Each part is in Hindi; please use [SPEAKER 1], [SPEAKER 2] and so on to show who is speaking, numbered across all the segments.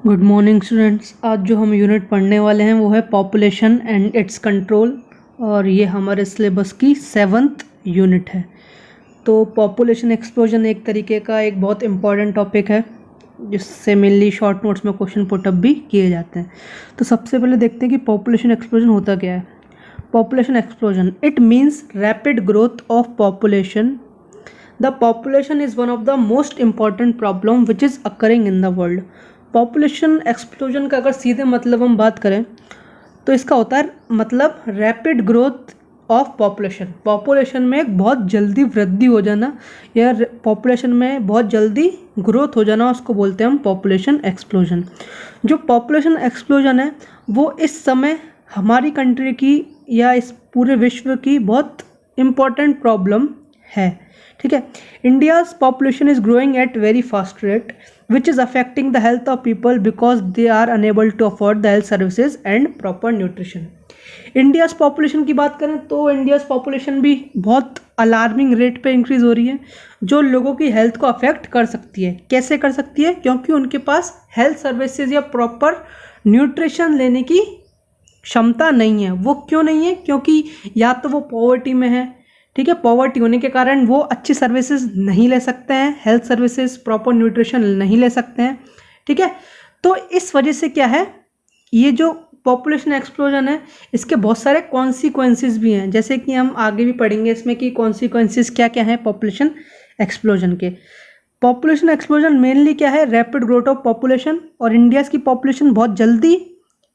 [SPEAKER 1] Good morning students. आज जो हम यूनिट पढ़ने वाले हैं वो है पॉपुलेशन एंड इट्स कंट्रोल, और ये हमारे सिलेबस की 7th यूनिट है। तो पॉपुलेशन एक्सप्लोजन एक तरीके का एक बहुत इम्पॉर्टेंट टॉपिक है जिससे मेनली शॉर्ट नोट्स में क्वेश्चन पुटअप भी किए जाते हैं। तो सबसे पहले देखते हैं कि पॉपुलेशन एक्सप्लोजन होता क्या है। Population explosion, it means rapid growth of population. The population is one of the most important problem which is occurring in the world. Population explosion का अगर सीधे मतलब हम बात करें तो इसका होता है मतलब rapid growth of population. Population में एक बहुत जल्दी वृद्धि हो जाना या पॉपुलेशन में बहुत जल्दी ग्रोथ हो जाना, उसको बोलते हैं हम पॉपुलेशन एक्सप्लोजन। जो पॉपुलेशन एक्सप्लोजन है वो इस समय हमारी कंट्री की या इस पूरे विश्व की बहुत इम्पॉर्टेंट प्रॉब्लम है। ठीक है, India's population is growing at very fast rate which is affecting the health of people because they are unable to afford the health services and proper nutrition. India's population की बात करें तो इंडियाज पॉपुलेशन भी बहुत अलार्मिंग रेट पे इंक्रीज हो रही है, जो लोगों की हेल्थ को अफेक्ट कर सकती है। कैसे कर सकती है? क्योंकि उनके पास हेल्थ सर्विसेज या प्रॉपर न्यूट्रिशन लेने की क्षमता नहीं है। वो क्यों नहीं है? क्योंकि या तो वो पॉवर्टी में है, ठीक है, पॉवर्टी होने के कारण वो अच्छी सर्विसेज नहीं ले सकते हैं, हेल्थ सर्विसेज प्रॉपर न्यूट्रिशन नहीं ले सकते हैं। ठीक है, तो इस वजह से क्या है, ये जो पॉपुलेशन एक्सप्लोजन है इसके बहुत सारे कॉन्सिक्वेंसेस भी हैं, जैसे कि हम आगे भी पढ़ेंगे इसमें कि कॉन्सिक्वेंसेस क्या क्या हैं पॉपुलेशन एक्सप्लोजन के। पॉपुलेशन एक्सप्लोजन मेनली क्या है, रैपिड ग्रोथ ऑफ पॉपुलेशन, और इंडिया की पॉपुलेशन बहुत जल्दी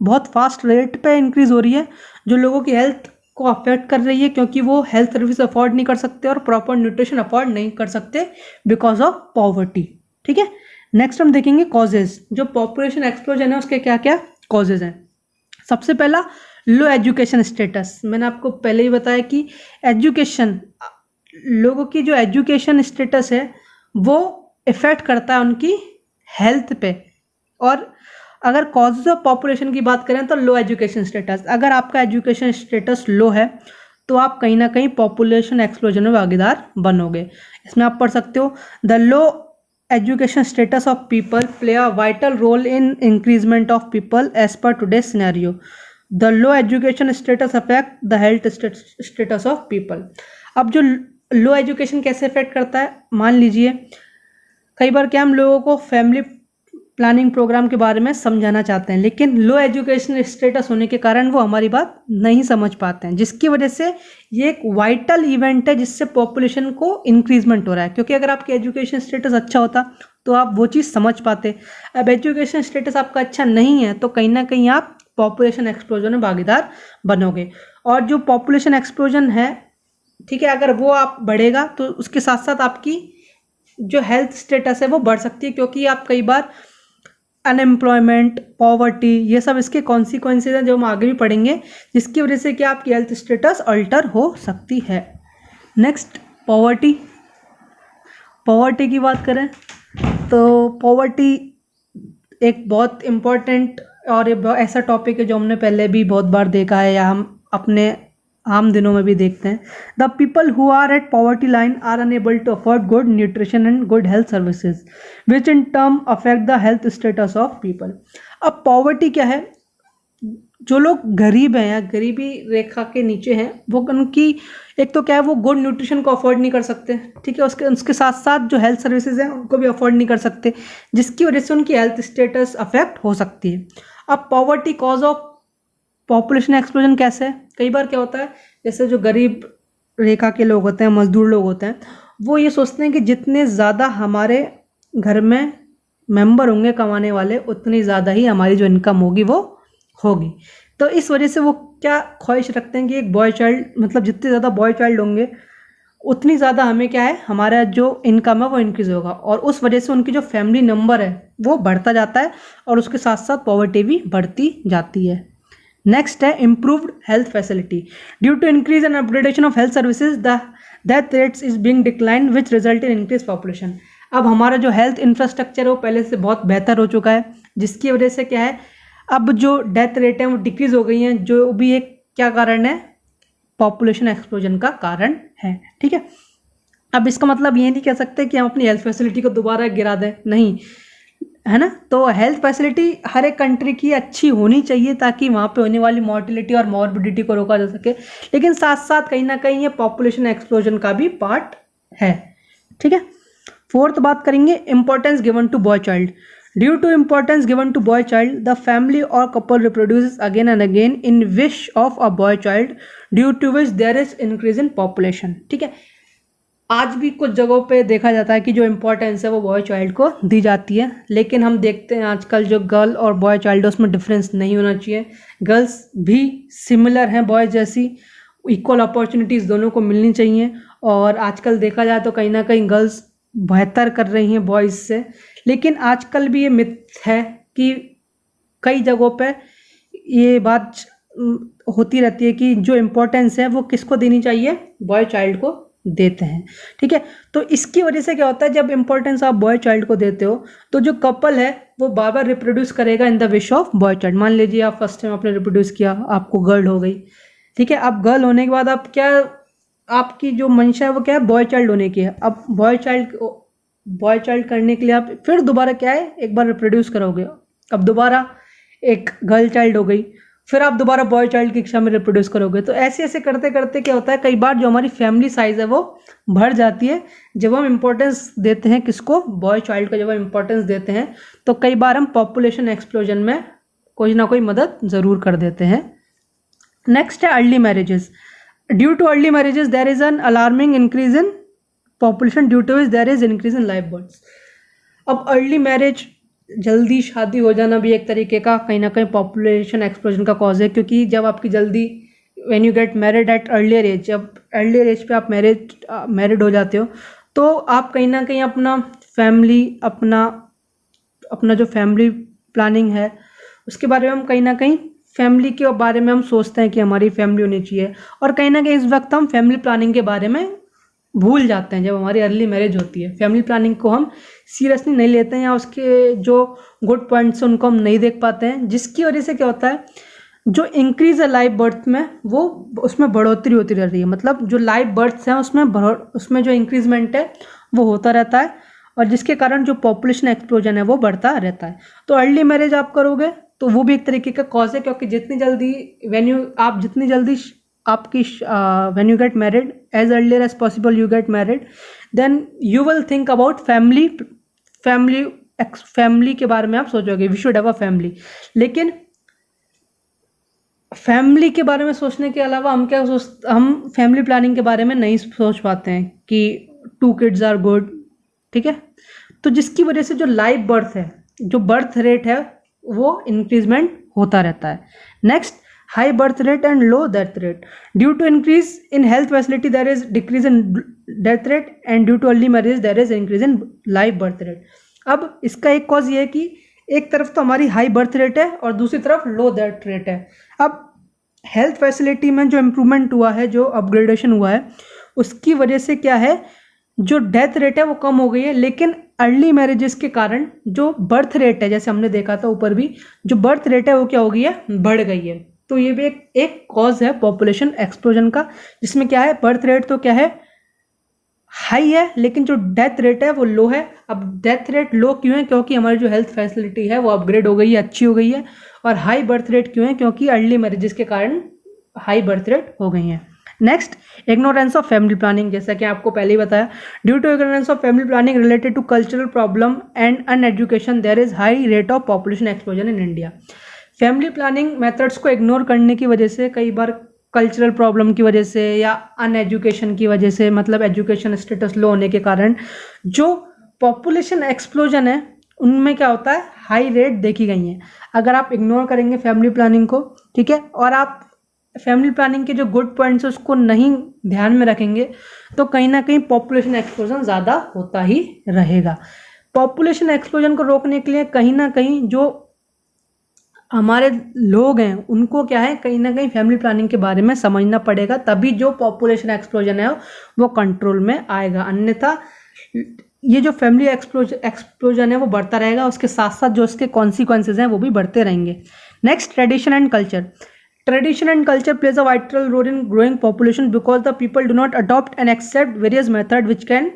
[SPEAKER 1] बहुत फास्ट रेट पे इंक्रीज हो रही है, जो लोगों की हेल्थ को अफेक्ट कर रही है क्योंकि वो हेल्थ सर्विस अफोर्ड नहीं कर सकते और प्रॉपर न्यूट्रिशन अफोर्ड नहीं कर सकते बिकॉज ऑफ पॉवर्टी। ठीक है, नेक्स्ट हम देखेंगे कॉजेज। जो पॉपुलेशन एक्सप्लोजन है उसके क्या क्या कॉजेज हैं। सबसे पहला, लो एजुकेशन स्टेटस। मैंने आपको पहले ही बताया कि एजुकेशन, लोगों की जो एजुकेशन स्टेटस है वो इफेक्ट करता है उनकी हेल्थ पे। और अगर कॉजेज ऑफ पॉपुलेशन की बात करें तो लो एजुकेशन स्टेटस, अगर आपका एजुकेशन स्टेटस लो है तो आप कहीं ना कहीं पॉपुलेशन एक्सप्लोजन में भागीदार बनोगे। इसमें आप पढ़ सकते हो, the low education status of people play a vital role in increment of people as per today scenario. The low education status affect the health status of people. अब जो लो एजुकेशन कैसे अफेक्ट करता है, मान लीजिए कई बार क्या हम लोगों को फैमिली प्लानिंग प्रोग्राम के बारे में समझाना चाहते हैं, लेकिन लो एजुकेशन स्टेटस होने के कारण वो हमारी बात नहीं समझ पाते हैं, जिसकी वजह से ये एक वाइटल इवेंट है जिससे पॉपुलेशन को इंक्रीजमेंट हो रहा है। क्योंकि अगर आपके एजुकेशन स्टेटस अच्छा होता तो आप वो चीज़ समझ पाते। अब एजुकेशन स्टेटस आपका अच्छा नहीं है तो कहीं ना कहीं आप पॉपुलेशन एक्सप्लोजन में भागीदार बनोगे। और जो पॉपुलेशन एक्सप्लोजन है, ठीक है, अगर वो आप बढ़ेगा तो उसके साथ साथ आपकी जो हेल्थ स्टेटस है वो बढ़ सकती है, क्योंकि आप कई बार अनएम्प्लॉयमेंट, पॉवर्टी, ये सब इसके कॉन्सिक्वेंसेज हैं जो हम आगे भी पढ़ेंगे, जिसकी वजह से क्या आपकी हेल्थ स्टेटस अल्टर हो सकती है। Next, poverty. पॉवर्टी की बात करें तो पॉवर्टी एक बहुत इम्पॉर्टेंट और ऐसा टॉपिक है जो हमने पहले भी बहुत बार देखा है या हम अपने आम दिनों में भी देखते हैं। The people who are at poverty line are unable to afford good nutrition and good health services which in term affect the health status of people. अब पॉवर्टी क्या है, जो लोग गरीब हैं या गरीबी रेखा के नीचे हैं वो उनकी एक तो क्या है, वो गुड न्यूट्रिशन को अफोर्ड नहीं कर सकते, ठीक है, उसके साथ साथ जो हेल्थ सर्विसेज हैं उनको भी अफोर्ड नहीं कर सकते, जिसकी वजह से उनकी हेल्थ स्टेटस अफेक्ट हो सकती है। अब poverty cause of population explosion कैसे है, कई बार क्या होता है, जैसे जो गरीब रेखा के लोग होते हैं, मजदूर लोग होते हैं, वो ये सोचते हैं कि जितने ज़्यादा हमारे घर में मेंबर होंगे कमाने वाले उतनी ज़्यादा ही हमारी जो इनकम होगी वो होगी। तो इस वजह से वो क्या ख्वाहिश रखते हैं कि एक बॉय चाइल्ड, मतलब जितने ज़्यादा बॉय चाइल्ड होंगे उतनी ज़्यादा हमें क्या है, हमारा जो इनकम है वो इंक्रीज़ होगा, और उस वजह से उनकी जो फैमिली नंबर है वो बढ़ता जाता है और उसके साथ साथ पॉवर्टी भी बढ़ती जाती है। नेक्स्ट है improved health facility. Due to increase and upgradation of health services the death rates is being decline which result in increase population. अब हमारा जो हेल्थ इंफ्रास्ट्रक्चर है वो पहले से बहुत बेहतर हो चुका है, जिसकी वजह से क्या है, अब जो डेथ रेट है वो डिक्रीज हो गई हैं, जो भी एक क्या कारण है, पॉपुलेशन एक्सप्लोजन का कारण है। ठीक है, अब इसका मतलब ये नहीं कह सकते कि हम अपनी हेल्थ फैसिलिटी को दोबारा गिरा दें, नहीं, है ना। तो हेल्थ फैसिलिटी हर एक कंट्री की अच्छी होनी चाहिए ताकि वहाँ पे होने वाली मॉर्टिलिटी और मॉर्बिडिटी को रोका जा सके, लेकिन साथ साथ कहीं ना कहीं ये पॉपुलेशन एक्सप्लोजन का भी पार्ट है। ठीक है, फोर्थ बात करेंगे importance given to boy child. Due to importance given to boy child the family और couple reproduces again and again in wish of a boy child due to which there is increase in population. ठीक है, आज भी कुछ जगहों पे देखा जाता है कि जो इम्पोर्टेंस है वो बॉय चाइल्ड को दी जाती है, लेकिन हम देखते हैं आजकल जो गर्ल और बॉय चाइल्ड है उसमें डिफरेंस नहीं होना चाहिए। गर्ल्स भी सिमिलर हैं बॉय जैसी, इक्वल अपॉर्चुनिटीज़ दोनों को मिलनी चाहिए। और आजकल देखा जाए तो कहीं ना कहीं गर्ल्स बेहतर कर रही हैं बॉयज़ से, लेकिन आजकल भी ये मिथ है कि कई जगहों पे ये बात होती रहती है कि जो इम्पोर्टेंस है वो किसको देनी चाहिए, बॉय चाइल्ड को देते हैं। ठीक है, तो इसकी वजह से क्या होता है, जब इंपॉर्टेंस आप बॉय चाइल्ड को देते हो तो जो कपल है वो बार बार रिप्रोड्यूस करेगा in the wish of boy child. मान लीजिए आप फर्स्ट टाइम आपने रिप्रोड्यूस किया, आपको गर्ल हो गई। ठीक है, अब गर्ल होने के बाद आप क्या, आपकी जो मंशा है वो क्या है, बॉय चाइल्ड होने की है। अब बॉय चाइल्ड करने के लिए आप फिर दोबारा क्या है, एक बार रिप्रोड्यूस करोगे, अब दोबारा एक गर्ल चाइल्ड हो गई, फिर आप दोबारा बॉय चाइल्ड की इच्छा में रिप्रोड्यूस करोगे। तो ऐसे ऐसे करते करते क्या होता है, कई बार जो हमारी फैमिली साइज है वो बढ़ जाती है। जब हम इंपॉर्टेंस देते हैं किसको, बॉय चाइल्ड को जब हम इंपॉर्टेंस देते हैं तो कई बार हम पॉपुलेशन एक्सप्लोजन में कोई ना कोई मदद ज़रूर कर देते हैं। नेक्स्ट है early marriages. Due to early marriages there is an alarming increase in population due to which there is increase in life births. अब अर्ली मैरिज, जल्दी शादी हो जाना भी एक तरीके का कहीं ना कहीं पॉपुलेशन एक्सप्लोजन का कॉज है, क्योंकि जब आपकी जल्दी when you get married at earlier age, जब अर्लियर एज पे आप मैरिड हो जाते हो तो आप कहीं ना कहीं अपना फैमिली, अपना जो फैमिली प्लानिंग है उसके बारे में हम कहीं ना कहीं फैमिली के बारे में हम सोचते हैं कि हमारी फैमिली होनी चाहिए, और कहीं ना कहीं इस वक्त हम फैमिली प्लानिंग के बारे में भूल जाते हैं। जब हमारी अर्ली मैरिज होती है फैमिली प्लानिंग को हम सीरियसली नहीं लेते हैं, या उसके जो गुड पॉइंट्स हैं उनको हम नहीं देख पाते हैं, जिसकी वजह से क्या होता है, जो इंक्रीज है लाइव बर्थ में वो उसमें बढ़ोतरी होती रह रही है। मतलब जो लाइव बर्थ्स हैं उसमें जो इंक्रीजमेंट है वो होता रहता है, और जिसके कारण जो पॉपुलेशन एक्सप्लोजन है वो बढ़ता रहता है। तो अर्ली मैरिज आप करोगे तो वो भी एक तरीके का कॉज है, क्योंकि जितनी जल्दी when you get married, as earlier as possible you get married, then you will think about family के बारे में आप सोचोगे, we should have a family। लेकिन फैमिली के बारे में सोचने के अलावा हम फैमिली प्लानिंग के बारे में नहीं सोच पाते हैं कि 2 kids are good। ठीक है, तो जिसकी वजह से जो लाइव बर्थ है, जो बर्थ रेट है वो इंक्रीजमेंट होता रहता है। Next, high birth rate and low death rate. Due to increase in health facility there is decrease in death rate, and due to early marriage there is increase in live birth rate. अब इसका एक कॉज ये है कि एक तरफ तो हमारी हाई बर्थ रेट है और दूसरी तरफ लो डेथ रेट है। अब हेल्थ फैसिलिटी में जो इम्प्रूवमेंट हुआ है, जो अपग्रेडेशन हुआ है, उसकी वजह से क्या है, जो डेथ रेट है वो कम हो गई है, लेकिन अर्ली मैरिजेस के कारण जो बर्थ रेट है, जैसे हमने देखा था ऊपर भी, जो बर्थ रेट है वो क्या हो गई है, बढ़ गई है। तो ये भी एक कॉज है पॉपुलेशन एक्सप्लोजन का, जिसमें क्या है, बर्थ रेट तो क्या है, हाई है, लेकिन जो डेथ रेट है वो लो है। अब डेथ रेट लो क्यों है, क्योंकि हमारी जो हेल्थ फैसिलिटी है वो अपग्रेड हो गई है, अच्छी हो गई है। और हाई बर्थ रेट क्यों है, क्योंकि अर्ली मैरिजेस के कारण हाई बर्थ रेट हो गई है। Next, ignorance of family planning. जैसा कि आपको पहले ही बताया, due to ignorance of family planning related to cultural problem and uneducation there is high rate of population explosion in India. Family planning methods को इग्नोर करने की वजह से, कई बार कल्चरल प्रॉब्लम की वजह से या अनएजुकेशन की वजह से, मतलब एजुकेशन स्टेटस लो होने के कारण जो पॉपुलेशन एक्सप्लोजन है उनमें क्या होता है, हाई रेट देखी गई हैं। अगर आप इग्नोर करेंगे फैमिली प्लानिंग को, ठीक है, और आप फैमिली प्लानिंग के जो गुड पॉइंट्स है उसको नहीं ध्यान में रखेंगे, तो कहीं ना कहीं पॉपुलेशन एक्सप्लोजन ज़्यादा होता ही रहेगा। पॉपुलेशन एक्सप्लोजन को रोकने के लिए कहीं ना कहीं जो हमारे लोग हैं उनको क्या है, कहीं ना कहीं फैमिली प्लानिंग के बारे में समझना पड़ेगा, तभी जो पॉपुलेशन एक्सप्लोजन है वो कंट्रोल में आएगा। अन्यथा ये जो फैमिली एक्सप्लोजन है वो बढ़ता रहेगा, उसके साथ साथ जो उसके कॉन्सिक्वेंसेज हैं वो भी बढ़ते रहेंगे। Next, tradition and culture. Tradition and culture plays a vital role in growing population because the people do not adopt and accept various methods which can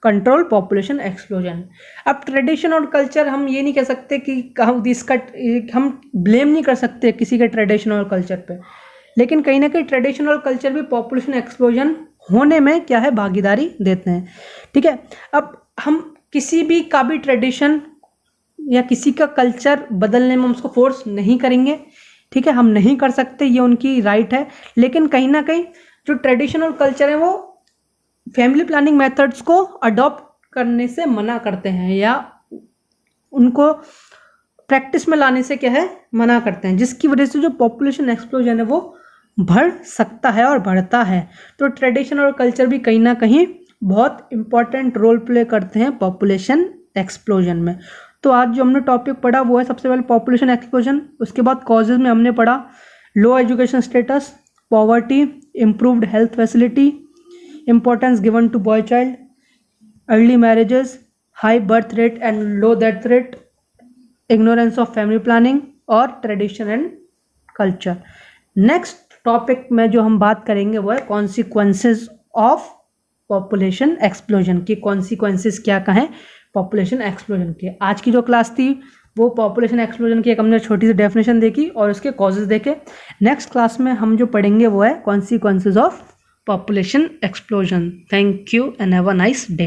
[SPEAKER 1] control population explosion. अब ट्रेडिशन और कल्चर, हम ये नहीं कह सकते कि हम ब्लेम नहीं कर सकते किसी के ट्रेडिशन और कल्चर पे, लेकिन कहीं ना कहीं ट्रेडिशन और कल्चर भी पॉपुलेशन एक्सप्लोजन होने में क्या है, भागीदारी देते हैं। ठीक है, अब हम किसी भी का भी ट्रेडिशन या किसी का कल्चर बदलने में हम उसको फोर्स नहीं करेंगे। ठीक है, हम नहीं कर सकते, ये उनकी राइट है, लेकिन कहीं ना कहीं जो ट्रेडिशन और कल्चर है वो फैमिली प्लानिंग मेथड्स को अडॉप्ट करने से मना करते हैं या उनको प्रैक्टिस में लाने से क्या है, मना करते हैं, जिसकी वजह से जो पॉपुलेशन एक्सप्लोजन है वो बढ़ सकता है और बढ़ता है। तो ट्रेडिशन और कल्चर भी कहीं ना कहीं बहुत इंपॉर्टेंट रोल प्ले करते हैं पॉपुलेशन एक्सप्लोजन में। तो आज जो हमने टॉपिक पढ़ा वो है सबसे पहले पॉपुलेशन एक्सप्लोजन, उसके बाद कॉजेज में हमने पढ़ा low education status, poverty, improved health facility, importance given to boy child, early marriages, high birth rate and low death rate, ignorance of family planning और tradition and culture। Next topic में जो हम बात करेंगे वो है कॉन्सिक्वेंसेज ऑफ पॉपुलेशन एक्सप्लोजन की। कॉन्सिक्वेंसेज क्या कहें पॉपुलेशन एक्सप्लोजन के। आज की जो क्लास थी वो पॉपुलेशन एक्सप्लोजन की एक हमने छोटी सी डेफिनेशन देखी और उसके कॉजेज देखे। नेक्स्ट क्लास में हम जो पढ़ेंगे वो है consequences of population explosion। Thank you and have a nice day।